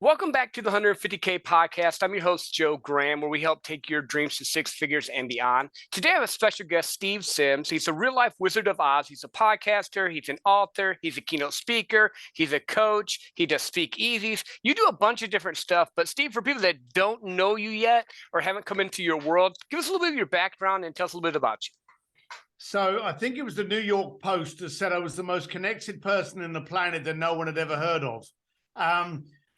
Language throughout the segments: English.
Welcome back to the 150K podcast. I'm your host, Joe Graham, where we help take your dreams to six figures and beyond. Today, I have a special guest, Steve Sims. He's a real-life Wizard of Oz. He's a podcaster. He's an author. He's a keynote speaker. He's a coach. He does speakeasies. You do a bunch of different stuff. But Steve, for people that don't know you yet or haven't come into your world, give us a little bit of your background and tell us a little bit about you. So I think it was the New York Post that said I was the most connected person on the planet that no one had ever heard of.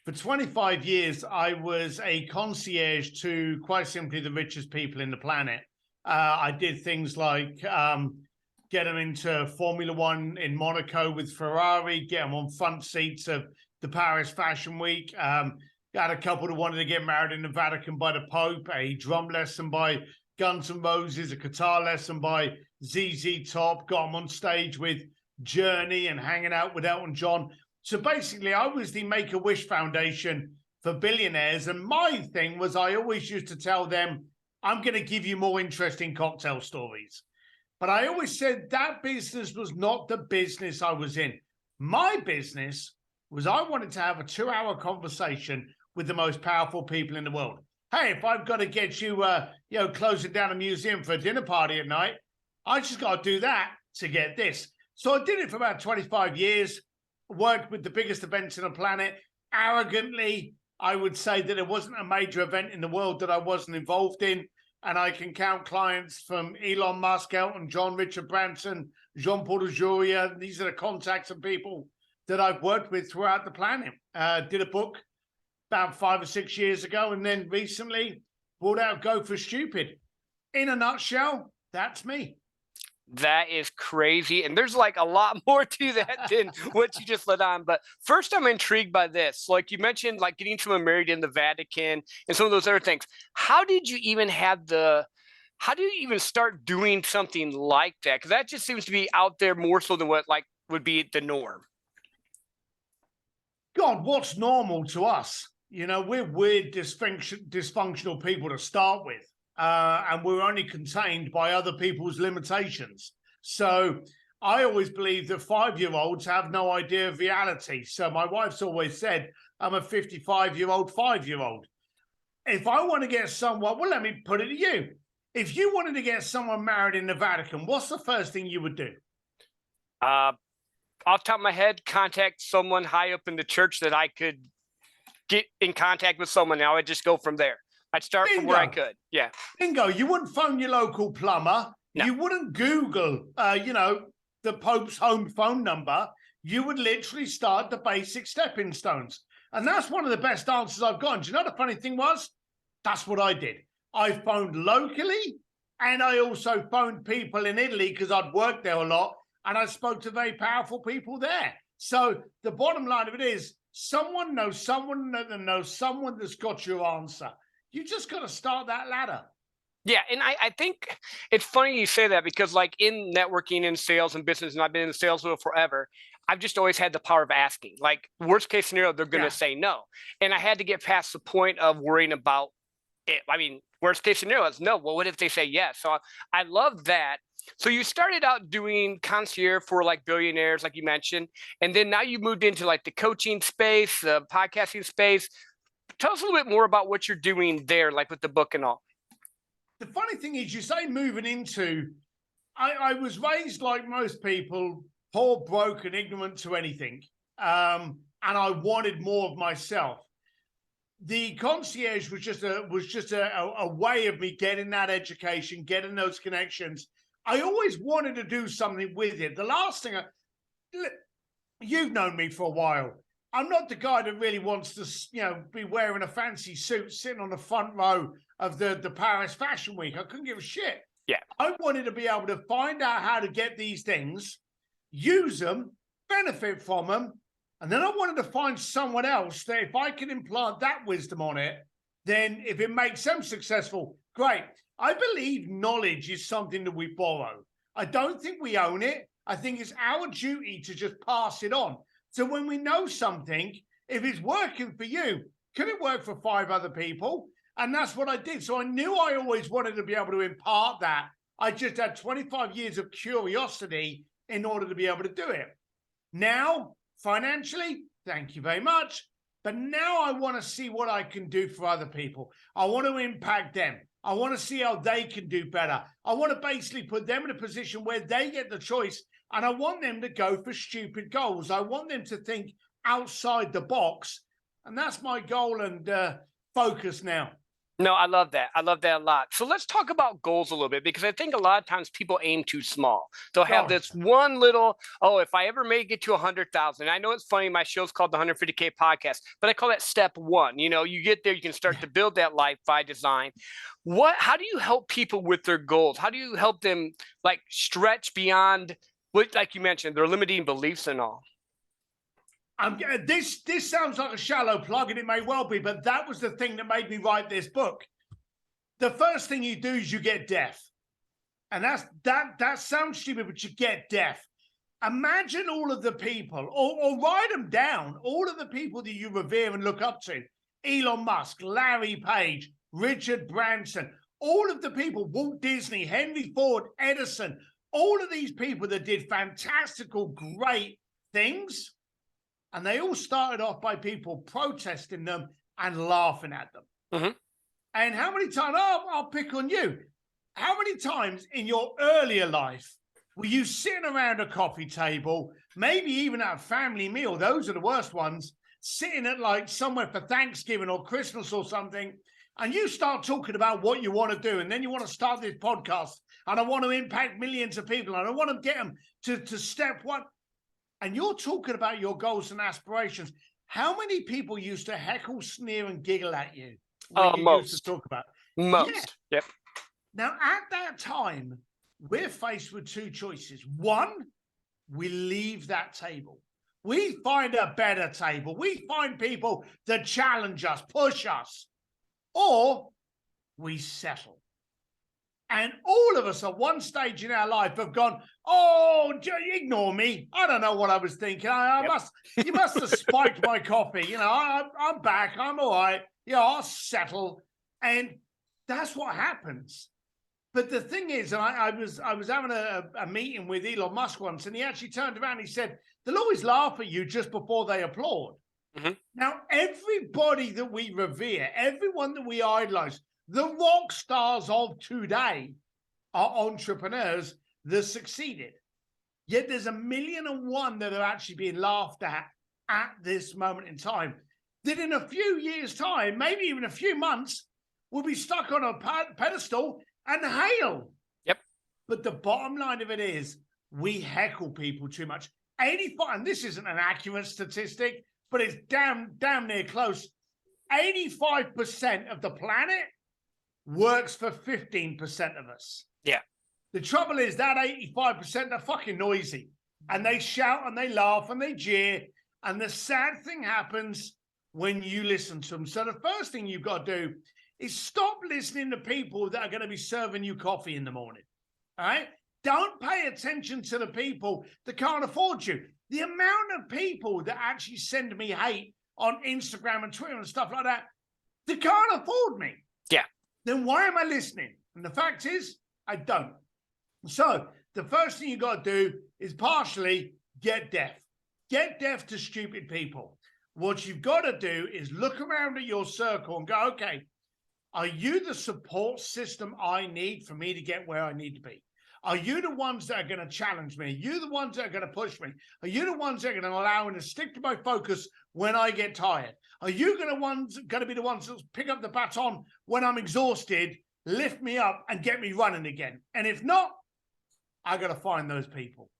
For 25 years, I was a concierge to quite simply the richest people in the planet. I did things like get them into Formula One in Monaco with Ferrari, get them on front seats of the Paris Fashion Week. Got a couple that wanted to get married in the Vatican by the Pope, a drum lesson by Guns N' Roses, a guitar lesson by ZZ Top, got them on stage with Journey and hanging out with Elton John. So basically, I was the Make-A-Wish Foundation for billionaires. And my thing was I always used to tell them, I'm going to give you more interesting cocktail stories. But I always said that business was not the business I was in. My business was I wanted to have a 2-hour conversation with the most powerful people in the world. Hey, if I've got to get you, closing down a museum for a dinner party at night, I just got to do that to get this. So I did it for about 25 years. Worked with the biggest events on the planet. Arrogantly, I would say that there wasn't a major event in the world that I wasn't involved in. And I can count clients from Elon Musk, Elton John, Richard Branson, Jean-Paul Ajuria. These are the contacts of people that I've worked with throughout the planet. Did a book about 5 or 6 years ago. And then recently brought out Go for Stupid. In a nutshell, that's me. That is crazy. And there's like a lot more to that than what you just let on. But first, I'm intrigued by this. Like you mentioned, like getting someone married in the Vatican and some of those other things. How did you even start doing something like that? Because that just seems to be out there more so than what like would be the norm. God, what's normal to us? You know, we're weird, dysfunctional people to start with. And we're only contained by other people's limitations. So I always believe that 5-year-olds have no idea of reality. So my wife's always said, I'm a 55-year-old 5-year-old. If I want to get someone, well, let me put it to you. If you wanted to get someone married in the Vatican, what's the first thing you would do? Off the top of my head, contact someone high up in the church that I could get in contact with someone. Now I would just go from there. I'd start from where I could. Yeah. Bingo. You wouldn't phone your local plumber. No. You wouldn't Google, the Pope's home phone number. You would literally start the basic stepping stones. And that's one of the best answers I've gotten. Do you know the funny thing was? That's what I did. I phoned locally and I also phoned people in Italy because I'd worked there a lot and I spoke to very powerful people there. So the bottom line of it is someone knows someone that knows someone that's got your answer. You just got to start that ladder. Yeah. And I think it's funny you say that because like in networking and sales and business, and I've been in the sales world forever, I've just always had the power of asking. Like worst case scenario, they're going to say no. And I had to get past the point of worrying about it. I mean, worst case scenario is no. Well, what if they say yes? So I love that. So you started out doing concierge for like billionaires, like you mentioned, and then now you moved into like the coaching space, the podcasting space. Tell us a little bit more about what you're doing there, like with the book and all. The funny thing is, you say moving into, I was raised like most people, poor, broke, and ignorant to anything. And I wanted more of myself. The concierge was just a way of me getting that education, getting those connections. I always wanted to do something with it. The last thing, you've known me for a while. I'm not the guy that really wants to, be wearing a fancy suit, sitting on the front row of the Paris Fashion Week. I couldn't give a shit. Yeah. I wanted to be able to find out how to get these things, use them, benefit from them. And then I wanted to find someone else that if I can implant that wisdom on it, then if it makes them successful, great. I believe knowledge is something that we borrow. I don't think we own it. I think it's our duty to just pass it on. So when we know something, if it's working for you, can it work for 5 other people? And that's what I did. So I knew I always wanted to be able to impart that. I just had 25 years of curiosity in order to be able to do it. Now, financially, thank you very much. but now I want to see what I can do for other people. I want to impact them. I want to see how they can do better. I want to basically put them in a position where they get the choice, and I want them to go for stupid goals. I want them to think outside the box, and that's my goal and focus now. No, I love that. I love that a lot. So let's talk about goals a little bit, because I think a lot of times people aim too small. They'll have this one little, oh, if I ever make it to 100,000. I know it's funny. My show's called the 150K podcast, but I call that step one. You know, you get there, you can start to build that life by design. How do you help people with their goals? How do you help them like stretch beyond what, like you mentioned, their limiting beliefs and all? This sounds like a shallow plug, and it may well be, but that was the thing that made me write this book. The first thing you do is you get deaf. And that sounds stupid, but you get deaf. Imagine all of the people, or write them down, all of the people that you revere and look up to. Elon Musk, Larry Page, Richard Branson, all of the people, Walt Disney, Henry Ford, Edison, all of these people that did fantastical, great things. And they all started off by people protesting them and laughing at them. Mm-hmm. And how many times, I'll pick on you. How many times in your earlier life were you sitting around a coffee table, maybe even at a family meal? Those are the worst ones. Sitting at like somewhere for Thanksgiving or Christmas or something. And you start talking about what you want to do. And then you want to start this podcast. And I want to impact millions of people. And I want to get them to step one. And you're talking about your goals and aspirations. How many people used to heckle, sneer, and giggle at you when you most. used to talk about? Most. Yeah. Yep. Now, at that time, we're faced with two choices. One, we leave that table. We find a better table. We find people that challenge us, push us. Or we settle. And all of us at one stage in our life have gone, oh, ignore me. I don't know what I was thinking. You must have spiked my coffee. You know, I'm back. I'm all right. Yeah, I'll settle. And that's what happens. But the thing is, I was having a meeting with Elon Musk once, and he actually turned around and he said, they'll always laugh at you just before they applaud. Mm-hmm. Now, everybody that we revere, everyone that we idolize, the rock stars of today are entrepreneurs that succeeded. Yet there's 1,000,001 that are actually being laughed at this moment in time. That in a few years' time, maybe even a few months, will be stuck on a pedestal and hail. Yep. But the bottom line of it is we heckle people too much. 85, and this isn't an accurate statistic, but it's damn near close. 85% of the planet works for 15% of us. Yeah. The trouble is that 85%, they're fucking noisy. And they shout and they laugh and they jeer. And the sad thing happens when you listen to them. So the first thing you've got to do is stop listening to people that are going to be serving you coffee in the morning. All right? Don't pay attention to the people that can't afford you. The amount of people that actually send me hate on Instagram and Twitter and stuff like that can't afford me. Yeah. Then why am I listening? And the fact is, I don't. So the first thing you got to do is partially get deaf. Get deaf to stupid people. What you've got to do is look around at your circle and go, okay, are you the support system I need for me to get where I need to be? Are you the ones that are going to challenge me? Are you the ones that are going to push me? Are you the ones that are going to allow me to stick to my focus when I get tired? Are you going to be the ones that pick up the baton when I'm exhausted, lift me up, and get me running again? And if not, I got to find those people.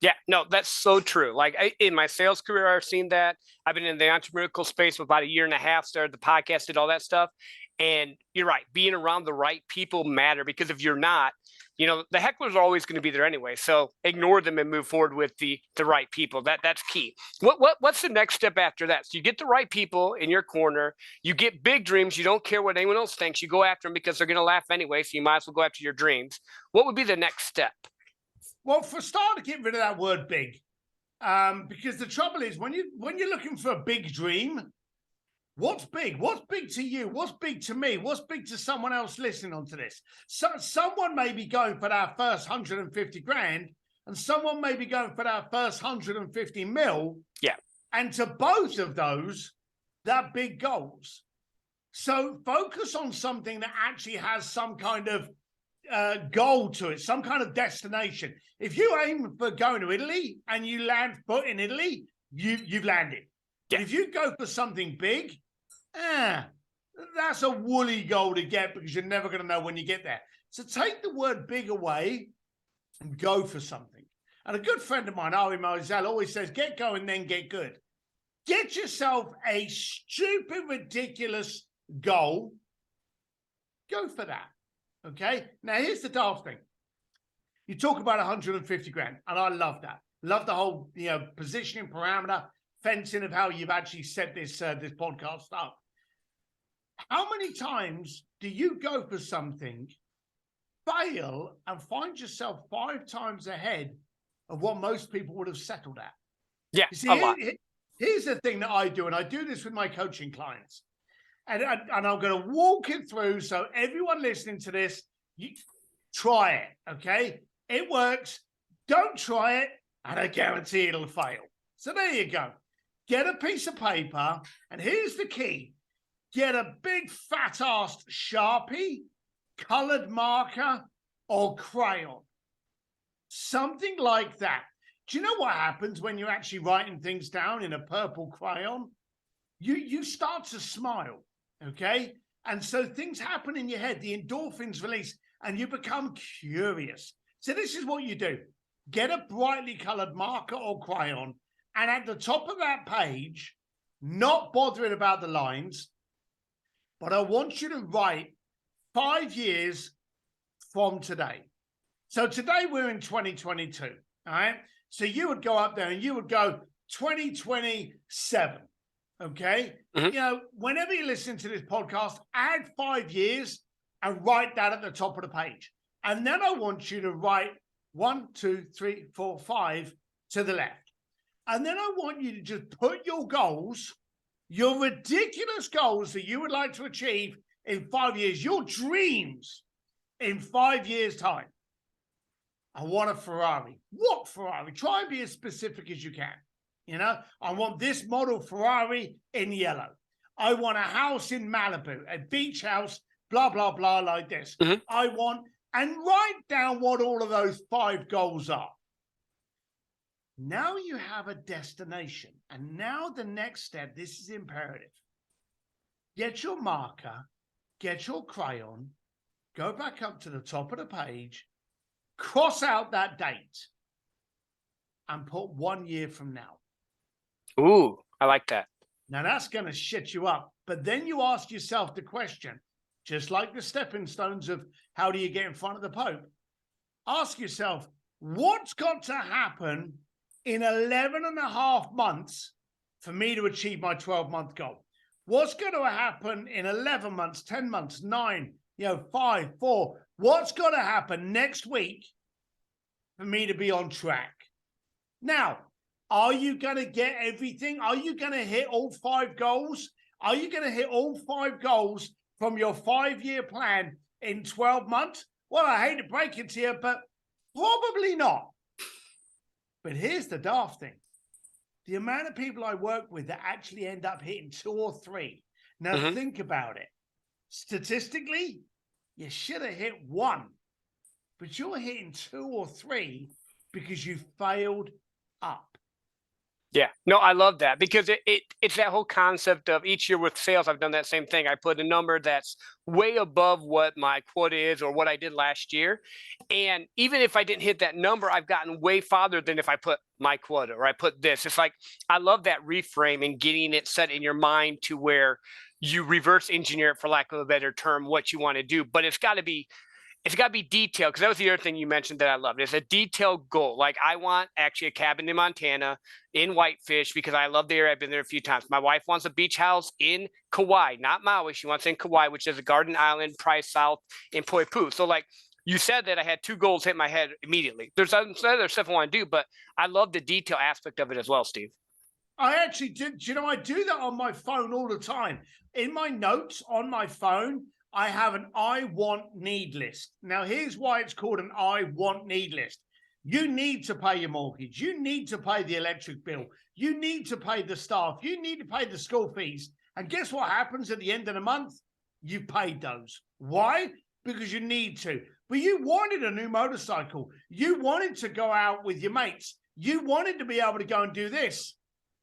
Yeah, no, that's so true. Like in my sales career, I've seen that. I've been in the entrepreneurial space for about 1.5 years, started the podcast, did all that stuff. And you're right, being around the right people matter, because if you're not, you know, the hecklers are always going to be there anyway. So ignore them and move forward with the right people. That's key. What's the next step after that? So you get the right people in your corner. You get big dreams. You don't care what anyone else thinks. You go after them because they're going to laugh anyway. So you might as well go after your dreams. What would be the next step? Well, for starters, get rid of that word big. Because the trouble is when you're looking for a big dream, what's big? What's big to you? What's big to me? What's big to someone else listening onto this? So someone may be going for that first 150 grand, and someone may be going for that first 150 mil. Yeah. And to both of those, They're big goals. So focus on something that actually has some kind of goal to it, some kind of destination. If you aim for going to Italy and you land foot in Italy, you've landed. Yeah. But if you go for something big, that's a woolly goal to get because you're never going to know when you get there. So take the word big away and go for something. And a good friend of mine, Ari Moselle, always says, get going, then get good. Get yourself a stupid, ridiculous goal. Go for that. Okay? Now, here's the daft thing. You talk about 150 grand, and I love that. Love the whole, positioning parameter, fencing of how you've actually set this podcast up. How many times do you go for something, fail, and find yourself 5 times ahead of what most people would have settled at? Yeah, you see, a lot. Here's the thing that I do, and I do this with my coaching clients. And I'm going to walk it through so everyone listening to this, you try it, okay? It works. Don't try it, and I guarantee it'll fail. So there you go. Get a piece of paper, and here's the key. Get a big fat-assed Sharpie, colored marker, or crayon. Something like that. Do you know what happens when you're actually writing things down in a purple crayon? You start to smile, okay? And so things happen in your head. The endorphins release, and you become curious. So this is what you do. Get a brightly colored marker or crayon, and at the top of that page, not bothering about the lines, but I want you to write 5 years from today. So today we're in 2022, all right? So you would go up there and you would go 2027, okay? Mm-hmm. Whenever you listen to this podcast, add 5 years and write that at the top of the page. And then I want you to write 1, 2, 3, 4, 5 to the left. And then I want you to just put your goals, your ridiculous goals that you would like to achieve in 5 years, your dreams in 5 years' time. I want a Ferrari. What Ferrari? Try and be as specific as you can. I want this model Ferrari in yellow. I want a house in Malibu, a beach house, blah, blah, blah, like this. Mm-hmm. And write down what all of those 5 goals are. Now you have a destination. And now the next step, this is imperative. Get your marker, get your crayon, go back up to the top of the page, cross out that date, and put 1 year from now. Ooh, I like that. Now that's going to shit you up. But then you ask yourself the question, just like the stepping stones of how do you get in front of the Pope? Ask yourself, what's got to happen in 11 and a half months for me to achieve my 12-month goal? What's going to happen in 11 months, 10 months, 9, 5, 4? What's got to happen next week for me to be on track? Now, are you going to get everything? Are you going to hit all 5 goals? Are you going to hit all 5 goals from your 5-year plan in 12 months? Well, I hate to break it to you, but probably not. But here's the daft thing. The amount of people I work with that actually end up hitting 2 or 3. Now, think about it. Statistically, you should have hit 1, but you're hitting 2 or 3 because you failed up. Yeah, no, I love that because it's that whole concept of each year with sales. I've done that same thing. I put a number that's way above what my quota is or what I did last year. And even if I didn't hit that number, I've gotten way farther than if I put my quota or I put this. It's like, I love that reframe and getting it set in your mind to where you reverse engineer it, for lack of a better term, what you want to do. But it's got to be detailed, because that was the other thing you mentioned that I loved. It's a detailed goal. Like, I want actually a cabin in Montana in Whitefish because I love the area. I've been there a few times. My wife wants a beach house in Kauai, not Maui. She wants in Kauai, which is a garden island, probably south in Poipu. So like you said that I had 2 goals hit my head immediately. There's other stuff I want to do, but I love the detail aspect of it as well, Steve. I actually did. I do that on my phone all the time. In my notes on my phone, I have an I want need list. Now, here's why it's called an I want need list. You need to pay your mortgage. You need to pay the electric bill. You need to pay the staff. You need to pay the school fees. And guess what happens at the end of the month? You paid those. Why? Because you need to. But you wanted a new motorcycle. You wanted to go out with your mates. You wanted to be able to go and do this.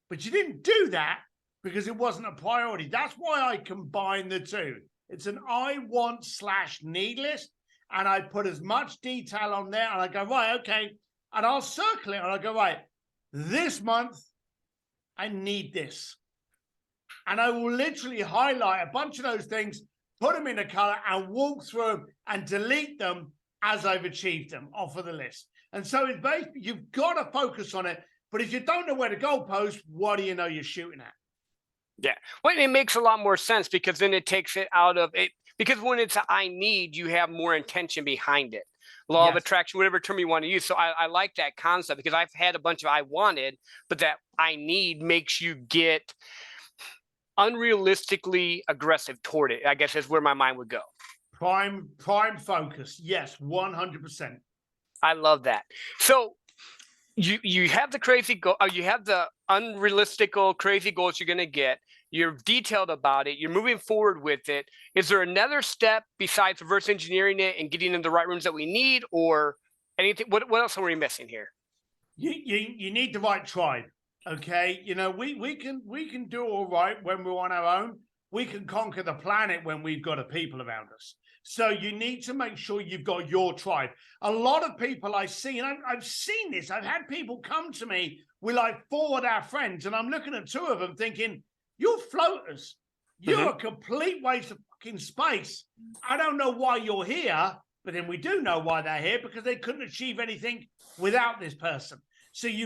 But you didn't do that because it wasn't a priority. That's why I combine the two. It's an I want / need list. And I put as much detail on there. And I go, right, okay. And I'll circle it. And I go, right, this month, I need this. And I will literally highlight a bunch of those things, put them in a color and walk through them and delete them as I've achieved them off of the list. And so it's basically, you've got to focus on it. But if you don't know where to goalpost, what do you know you're shooting at? Yeah. Well, it makes a lot more sense because then it takes it out of it. Because when it's a I need, you have more intention behind it. Law of attraction, whatever term you want to use. So I like that concept because I've had a bunch of I wanted, but that I need makes you get unrealistically aggressive toward it, I guess is where my mind would go. Prime focus. Yes, 100%. I love that. So you have the crazy goal, you have the unrealistical crazy goals you're going to get. You're detailed about it. You're moving forward with it. Is there another step besides reverse engineering it and getting in the right rooms that we need, or anything? What else are we missing here? You need the right tribe. Okay, you know, we can do all right when we're on our own. We can conquer the planet when we've got a people around us. So you need to make sure you've got your tribe. A lot of people I see, and I've seen this. I've had people come to me with like 4 of their friends, and I'm looking at 2 of them thinking, you're floaters. You're a complete waste of fucking space. I don't know why you're here, but then we do know why they're here, because they couldn't achieve anything without this person. So you